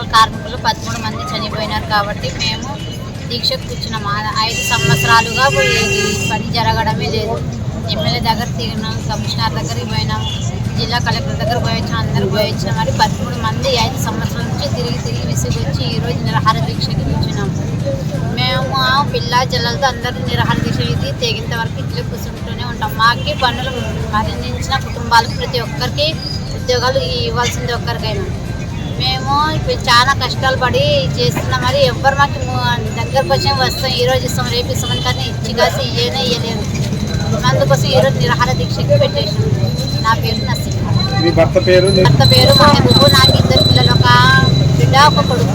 Municipal కార్మికులు 13 మంది చనిపోయినారు కాబట్టి మేము దీక్షకు కూర్చున్నాము. 5 సంవత్సరాలుగా ఈ పని జరగడమే లేదు. ఎమ్మెల్యే దగ్గర తిరిగినాం, కమిషనర్ దగ్గరికి పోయినాము, జిల్లా కలెక్టర్ దగ్గర పోయొచ్చాం, అందరూ పోయొచ్చినాం. మరి 13 మంది 5 సంవత్సరాల నుంచి తిరిగి విసిగొచ్చి ఈరోజు నిరాహార దీక్షకి కూర్చున్నాము. మేము పిల్ల జల్లలతో అందరూ నిరాహార దీక్ష తెగేంత వరకు ఇట్లా కూర్చుంటూనే ఉంటాం. మాకి పన్నులు మరణించిన కుటుంబాలకు ప్రతి ఒక్కరికి ఉద్యోగాలు ఇవ్వాల్సింది ఒక్కరికైనా. మేము ఇప్పుడు చాలా కష్టాలు పడి చేస్తున్నాం. మరి ఎవ్వరు మాకు దగ్గరకు వచ్చి వస్తాం, ఈరోజు ఇస్తాం, రేపు ఇస్తామని కానీ ఇచ్చి కాసి ఇయ్యలేదు. అందుకోసం ఈరోజు నిరాహార దీక్షకి పెట్టేసాం. నా పేరు నసీం. భర్త పేరు మహబూబు. నాకు 2 పిల్లలు, ఒక బిడ్డ, ఒక కొడుకు.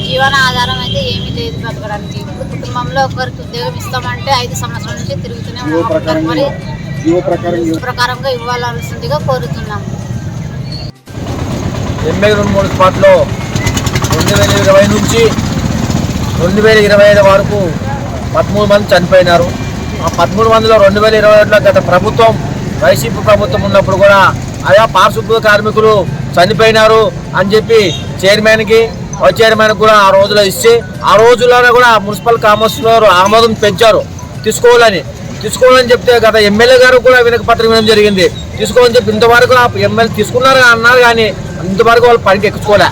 జీవన ఆధారం అయితే ఏమీ లేదు బతకడానికి. ఇప్పుడు కుటుంబంలో ఒకరికి ఉద్యోగం ఇస్తామంటే 5 సంవత్సరాల నుంచి తిరుగుతూనే ఉన్నాం. మరి ప్రకారంగా ఇవ్వాల్సిందిగా కోరుతున్నాము. ఎమ్మెల్యే మున్సిపాలిటీలో 2020 నుంచి 2025 వరకు 13 మంది చనిపోయినారు. ఆ 13 మందిలో 2021లో గత ప్రభుత్వం వైసీపీ ప్రభుత్వం ఉన్నప్పుడు కూడా ఆయా పారిశుద్ధ్య కార్మికులు చనిపోయినారు అని చెప్పి చైర్మన్కి వైస్ చైర్మన్కి కూడా ఆ రోజులో ఇస్తే ఆ రోజుల్లోనే కూడా మున్సిపల్ కమిషనర్ ఆమోదం పెంచారు తీసుకోవాలని చెప్తే గత ఎమ్మెల్యే గారు కూడా వినతిపత్రం ఇవ్వడం జరిగింది. తీసుకోవాలని చెప్పి ఇంతవరకు ఎమ్మెల్యే తీసుకున్నారు అన్నారు కానీ ఇంతవరకు వాళ్ళు పనికి ఎక్కించుకోలే.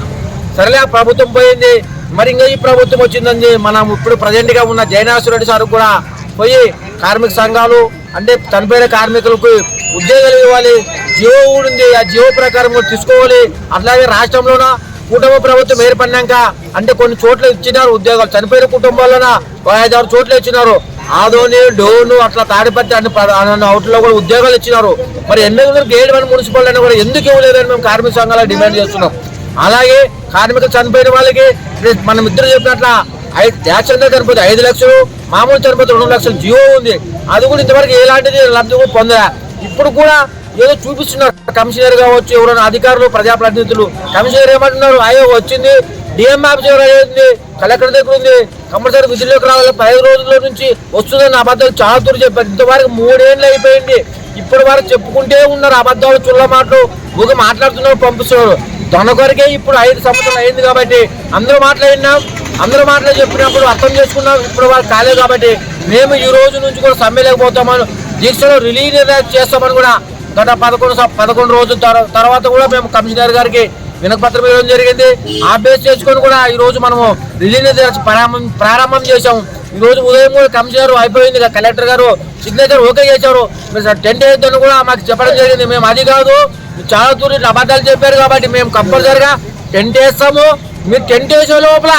సరేలే ఆ ప్రభుత్వం పోయింది, మరి ఇంకా ఈ ప్రభుత్వం వచ్చిందని మనం ఇప్పుడు ప్రజెంట్గా ఉన్న జయనాథ్ రెడ్డి సార్ కూడా పోయి కార్మిక సంఘాలు అంటే చనిపోయిన కార్మికులకు ఉద్యోగాలు ఇవ్వాలి, జియో ఉంది, ఆ జియో ప్రకారం తీసుకోవాలి. అట్లాగే రాష్ట్రంలోన కుటుంబ ప్రభుత్వం ఏర్పడినాక అంటే కొన్ని చోట్ల ఇచ్చినారు ఉద్యోగాలు, చనిపోయిన కుటుంబాల్లోన 5-6 చోట్ల ఇచ్చినారు. ఆదోని, డోను, అట్లా తాడిపత్రి అన్ని అవుట్లో కూడా ఉద్యోగాలు ఇచ్చినారు. మరి 807 మున్సిపాలిటీ కూడా ఎందుకు ఇవ్వలేదని మేము కార్మిక సంఘాలకు డిమాండ్ చేస్తున్నాం. అలాగే కార్మికులు చనిపోయిన వాళ్ళకి మనం ఇద్దరు చెప్పినట్ల యాక్సిడెంట్ చనిపోతే 5 లక్షలు, మామూలు చనిపోతే 2 లక్షలు జియో ఉంది. అది కూడా ఇంతవరకు ఎలాంటిది లబ్ధి పొందలే. ఇప్పుడు కూడా ఏదో చూపిస్తున్నారు కమిషనర్ కావచ్చు, ఎవరైనా అధికారులు, ప్రజాప్రతినిధులు. కమిషనర్ ఏమంటున్నారు, అయ్యో వచ్చింది, డిఎం ఆఫీసర్ అయ్యింది, కలెక్టర్ దగ్గర ఉంది, కంపల్సరీ విధుల్లోకి రావాలి, 10 రోజుల నుంచి వస్తుందని అబద్ధాలు చాలా దూరం చెప్పారు. ఇంతవరకు 3 ఏళ్ళు అయిపోయింది, ఇప్పటి వరకు చెప్పుకుంటే ఉన్నారు అబద్ధాలు, చుల్ల మాటలు, ఊగా మాట్లాడుతున్నారు, పంపిస్తున్నారు. దొనకొరకే ఇప్పుడు 5 సంవత్సరాలు అయింది కాబట్టి అందరూ మాట్లాడినాం, అందరూ మాటలు చెప్పినప్పుడు అర్థం చేసుకున్నాం. ఇప్పుడు వాళ్ళు కాలేదు కాబట్టి మేము ఈ రోజు నుంచి కూడా సమ్మెలేకపోతామని దీక్షలో రిలీజ్ చేస్తామని కూడా గత 11 రోజుల తర్వాత కూడా మేము కమిషనర్ గారికి వినతిపత్రం ఇవ్వడం జరిగింది. ఆ బేస్ చేసుకొని కూడా ఈరోజు మనము రిలీజ్ ప్రారంభం చేశాము. ఈరోజు ఉదయం కూడా కమిషనర్ అయిపోయింది, కలెక్టర్ గారు సిగ్నేచర్ ఓకే చేశారు. మీరు టెంట్ వేద్దని కూడా మాకు చెప్పడం జరిగింది. మేము అది కాదు, చాలా దూరం అబద్ధాలు చెప్పారు కాబట్టి మేము కంపల్సరిగా టెంట్ వేస్తాము. మీరు టెంట్ వేసే లోపల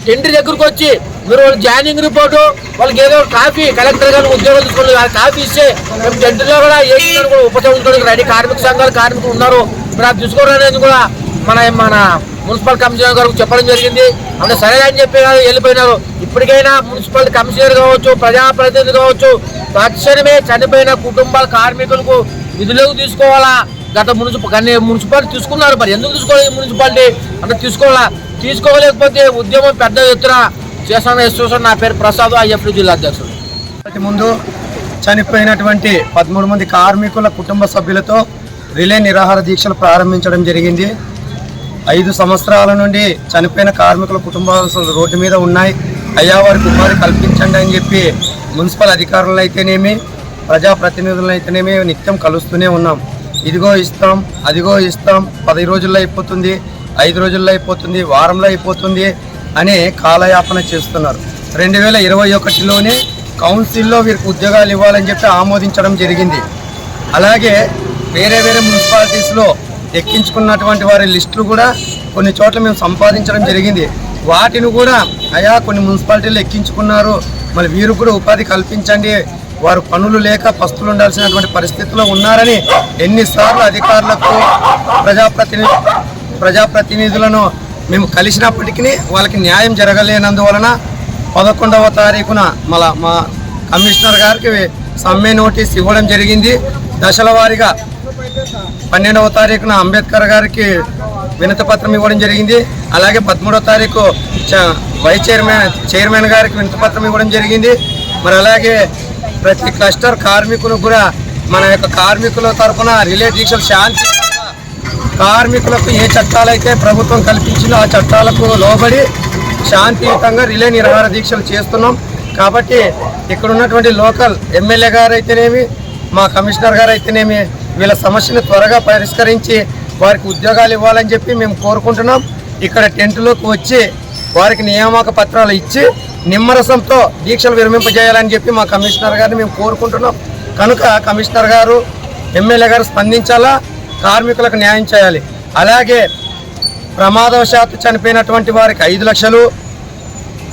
టెంట్ దగ్గరకు వచ్చి మీరు వాళ్ళు జాయినింగ్ రిపోర్టు, వాళ్ళకి ఏదో కాఫీ, కలెక్టర్ గారు ఉద్యోగాలు తీసుకోండి, కాఫీ ఇస్తే మేము టెంట్లో కూడా ఏ కూడా ఉపసంహరించుకోవడానికి రెడీ. కార్మిక సంఘాలు కార్మికులు ఉన్నారు, మీరు అది తీసుకోవడానికి కూడా మన మున్సిపల్ కమిషనర్ గారికి చెప్పడం జరిగింది. అంటే సరే అని చెప్పి వెళ్ళిపోయినారు. ఇప్పటికైనా మున్సిపల్ కమిషనర్ కావచ్చు, ప్రజాప్రతినిధి కావచ్చు, తక్షణమే చనిపోయిన కుటుంబాల కార్మికులకు విధులకు తీసుకోవాలా. గత మున్సిపాలిటీ తీసుకున్నారు, మరి ఎందుకు తీసుకోవాలి మున్సిపాలిటీ అంటే తీసుకోలేకపోతే ఉద్యమం పెద్ద ఎత్తున చేస్తాను. నా పేరు ప్రసాద్, ఐఎఫ్టీ జిల్లా అధ్యక్షుడు. ముందు చనిపోయినటువంటి 13 మంది కార్మికుల కుటుంబ సభ్యులతో రిలే నిరాహార దీక్షలు ప్రారంభించడం జరిగింది. 5 సంవత్సరాల నుండి చనిపోయిన కార్మికుల కుటుంబాలు రోడ్డు మీద ఉన్నాయి. అయ్యా వారికి ఉపాధి కల్పించండి అని చెప్పి మున్సిపల్ అధికారులను అయితేనేమి, ప్రజాప్రతినిధులను అయితేనేమి నిత్యం కలుస్తూనే ఉన్నాం. ఇదిగో ఇస్తాం, అదిగో ఇస్తాం, 10 రోజుల్లో అయిపోతుంది, 5 రోజుల్లో అయిపోతుంది, వారంలో అయిపోతుంది అని కాలయాపన చేస్తున్నారు. 2021లోనే కౌన్సిల్లో వీరికి ఉద్యోగాలు ఇవ్వాలని చెప్పి ఆమోదించడం జరిగింది. అలాగే వేరే మున్సిపాలిటీస్లో ఎక్కించుకున్నటువంటి వారి లిస్టులు కూడా కొన్ని చోట్ల మేము సంపాదించడం జరిగింది. వాటిని కూడా అయా కొన్ని మున్సిపాలిటీలు ఎక్కించుకున్నారు, మరి వీరు కూడా ఉపాధి కల్పించండి, వారు పనులు లేక పస్తులు ఉండాల్సినటువంటి పరిస్థితిలో ఉన్నారని ఎన్నిసార్లు అధికారులకు ప్రజాప్రతినిధులను మేము కలిసినప్పటికీ వాళ్ళకి న్యాయం జరగలేనందువలన 11వ తారీఖున మా కమిషనర్ గారికి సమ్మె నోటీస్ ఇవ్వడం జరిగింది. దశల వారీగా 12వ తారీఖున అంబేద్కర్ గారికి వినతిపత్రం ఇవ్వడం జరిగింది. అలాగే 13వ తారీఖు వైస్ చైర్మన్ గారికి వినతిపత్రం ఇవ్వడం జరిగింది. మరి అలాగే ప్రతి క్లస్టర్ కార్మికులకు కూడా మన యొక్క కార్మికుల తరఫున రిలే దీక్షలు కార్మికులకు ఏ చట్టాలైతే ప్రభుత్వం కల్పించిందో ఆ చట్టాలకు లోబడి శాంతియుతంగా రిలే నిరాహార దీక్షలు చేస్తున్నాం. కాబట్టి ఇక్కడ ఉన్నటువంటి లోకల్ ఎమ్మెల్యే గారు అయితేనేమి, మా కమిషనర్ గారు అయితేనేమి వీళ్ళ సమస్యను త్వరగా పరిష్కరించి వారికి ఉద్యోగాలు ఇవ్వాలని చెప్పి మేము కోరుకుంటున్నాం. ఇక్కడ టెంట్లోకి వచ్చి వారికి నియామక పత్రాలు ఇచ్చి నిమ్మరసంతో దీక్షలు విరమింపజేయాలని చెప్పి మా కమిషనర్ గారిని మేము కోరుకుంటున్నాం. కనుక కమిషనర్ గారు, ఎమ్మెల్యే గారు స్పందించాలా, కార్మికులకు న్యాయం చేయాలి. అలాగే ప్రమాదవశాత్తు చనిపోయినటువంటి వారికి 5 లక్షలు,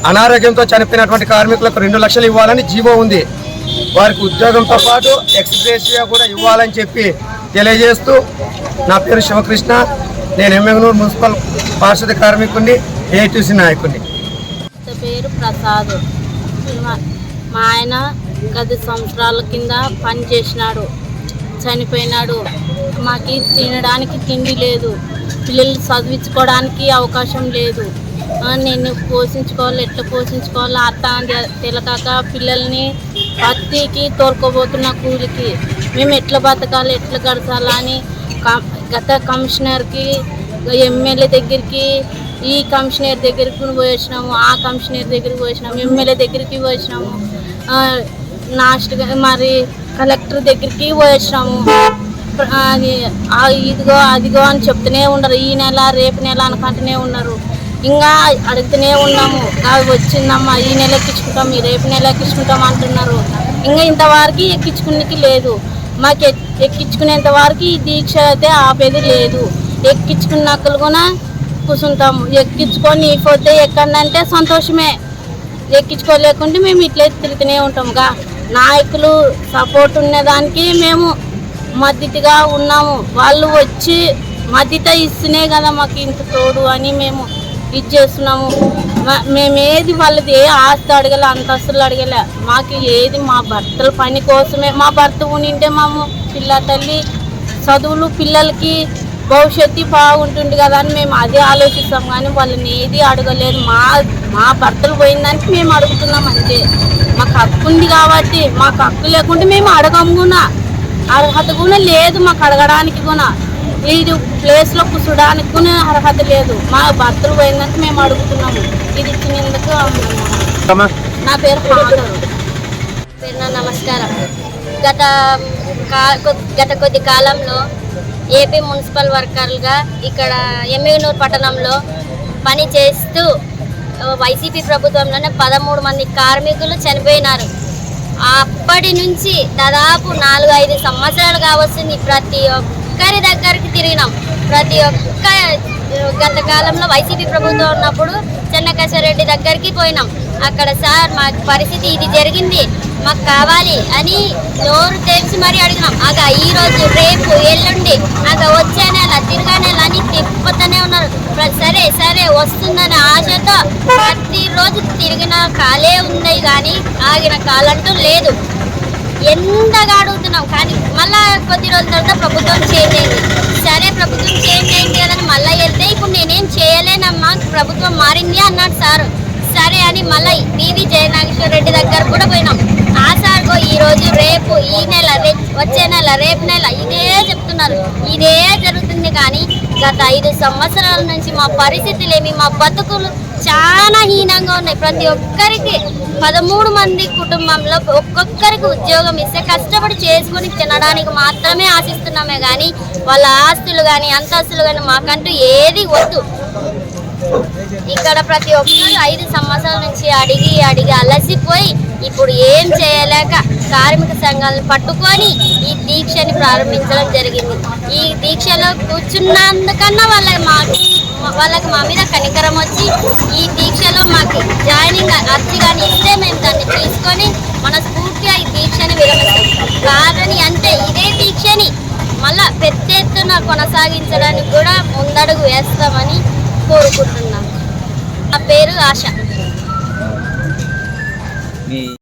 అనారోగ్యంతో చనిపోయినటువంటి కార్మికులకు 2 లక్షలు ఇవ్వాలని జీవో ఉంది. వారికి ఉద్యోగంతో పాటు ఎక్స్గ్రేషియా కూడా ఇవ్వాలని చెప్పి తెలియజేస్తూ, నా పేరు శివకృష్ణ, నేను ఎమ్మెగనూరు మున్సిపల్ పారిశుద్ధ్య కార్మికుడిని, ఏటీసీ నాయకుడిని. పేరు ప్రసాద్. మా ఆయన 10 సంవత్సరాల కింద పని చేసినాడు, చనిపోయినాడు. మాకు తినడానికి తిండి లేదు, పిల్లలు చదివించుకోవడానికి అవకాశం లేదు. నేను ఎట్లా పోషించుకోవాలో అర్థం తెలకాక పిల్లల్ని పత్తికి తోలుకోబోతున్న కూలికి మేము ఎట్లా బతకాలి, ఎట్లా గడచాలా అని గత కమిషనర్కి, ఎమ్మెల్యే దగ్గరికి, ఈ కమిషనర్ దగ్గరికి పోయినాము, ఆ కమిషనర్ దగ్గరికి పోయినాము, ఎమ్మెల్యే దగ్గరికి పోయినాము, లాస్ట్గా మరి కలెక్టర్ దగ్గరికి పోయినాము. ఇదిగో అదిగో అని చెప్తూనే ఉన్నారు. ఈ నెల రేపు నెల అనుకుంటూనే ఉన్నారు. ఇంకా అడుగుతూనే ఉన్నాము, అది వచ్చిందమ్మా, ఈ నెల ఎక్కించుకుంటాం, ఈ రేపు నెల ఎక్కించుకుంటాం అంటున్నారు. ఇంకా ఇంతవరకు ఎక్కించుకునేకి లేదు. మాకు ఎక్కించుకునేంత వరకు ఈ దీక్ష అయితే ఆపేది లేదు. ఎక్కించుకున్నక్కలు కూడా కూర్చుంటాము. ఎక్కించుకొని పోతే ఎక్కడంటే సంతోషమే, ఎక్కించుకోలేకుంటే మేము ఇట్లే తిరుగుతూనే ఉంటాముగా. నాయకులు సపోర్ట్ ఉన్నదానికి మేము మద్దతుగా ఉన్నాము. వాళ్ళు వచ్చి మద్దతు ఇస్తేనే కదా మాకు ఇంత తోడు అని మేము ఇది చేస్తున్నాము. మేమేది వాళ్ళది ఏ ఆస్తి అడగలే, అంతస్తులు అడగలే. మాకు ఏది మా భర్తల పని కోసమే. మా భర్త ఉంటే మాము పిల్ల తల్లి చదువులు, పిల్లలకి భవిష్యత్తు బాగుంటుంది కదా అని మేము అదే ఆలోచిస్తాం. కానీ వాళ్ళని ఏది అడగలేదు. మా భర్తలు పోయిందానికి మేము అడుగుతున్నాం అంతే. మాకు హక్కు ఉంది కాబట్టి, మాకు హక్కు లేకుంటే మేము అడగము కూడా, అర్హత కూడా లేదు మాకు అడగడానికి కూడా. ఇది ప్లేస్లో కూర్చోడానికి కూడా అర్హత లేదు. మా భర్తలు పోయిందానికి మేము అడుగుతున్నాము. ఇది ఇచ్చినందుకు నా పేరు ఫాదర్. నమస్కారం. గత కొద్ది కాలంలో ఏపీ మున్సిపల్ వర్కర్లుగా ఇక్కడ ఎమ్మెగనూరు పట్టణంలో పని చేస్తూ వైసీపీ ప్రభుత్వంలోనే 13 మంది కార్మికులు చనిపోయినారు. అప్పటి నుంచి దాదాపు 4-5 సంవత్సరాలుగా వస్తుంది. ప్రతి ఒక్కరి దగ్గరికి తిరిగినాం. ప్రతి ఒక్క గత కాలంలో వైసీపీ ప్రభుత్వం ఉన్నప్పుడు చెన్నకేశ్వరరెడ్డి దగ్గరికి పోయినాం. అక్కడ సార్ మా పరిస్థితి ఇది జరిగింది, మాకు కావాలి అని నోరు తెరిచి మరీ అడిగినాం. ఈరోజు రేపు ఎల్లుండి వచ్చే నెల తిరగా నెల అని తిప్పుతూనే ఉన్నారు. సరే సరే వస్తుందనే ఆశతో ప్రతిరోజు తిరిగిన కాలే ఉన్నాయి కానీ ఆగిన కాలంటూ లేదు. ఎంతగా అడుగుతున్నాం కానీ మళ్ళీ కొద్ది రోజుల తర్వాత ప్రభుత్వం చేంజ్ అయింది. సరే ప్రభుత్వం చేంజ్ అయింది కదని మళ్ళీ వెళ్తే ఇప్పుడు నేనేం చేయలేనమ్మా, ప్రభుత్వం మారింది అన్నాడు సారు. సరే అని మళ్ళీ బీవీ జయనాగేశ్వరరెడ్డి దగ్గర కూడా పోయినాం. ఆ సార్గో ఈరోజు రేపు ఈ నెల వచ్చే నెల రేపు నెల ఇదే చెప్తున్నారు. ఇదే జరుగుతుంది కానీ గత 5 సంవత్సరాల నుంచి మా పరిస్థితులేమి, మా బతుకులు చాలా హీనంగా ఉన్నాయి. ప్రతి ఒక్కరికి 13 మంది కుటుంబంలో ఒక్కొక్కరికి ఉద్యోగం ఇస్తే కష్టపడి చేసుకొని తినడానికి మాత్రమే ఆశిస్తున్నామే కానీ వాళ్ళ ఆస్తులు కానీ అంతస్తులు కానీ మాకంటూ ఏది వద్దు. ఇక్కడ ప్రతి ఒక్కరు 5 సంవత్సరాల నుంచి అడిగి అడిగి అలసిపోయి ఇప్పుడు ఏం చేయలేక కార్మిక సంఘాలను పట్టుకొని ఈ దీక్షని ప్రారంభించడం జరిగింది. ఈ దీక్షలో కూర్చున్నందుకన్నా వాళ్ళకి మా మీద కనికరం వచ్చి ఈ దీక్షలో మాకు జాయినింగ్ అర్జీ కానీ ఇస్తే మేము దాన్ని తీసుకొని మనస్ఫూర్తిగా ఈ దీక్షని విరమిస్తాం. కాదని అంటే ఇదే దీక్షని మళ్ళా పెద్ద ఎత్తున కొనసాగించడానికి కూడా ముందడుగు వేస్తామని కోరుకుంటున్నాం. నా పేరు ఆశ.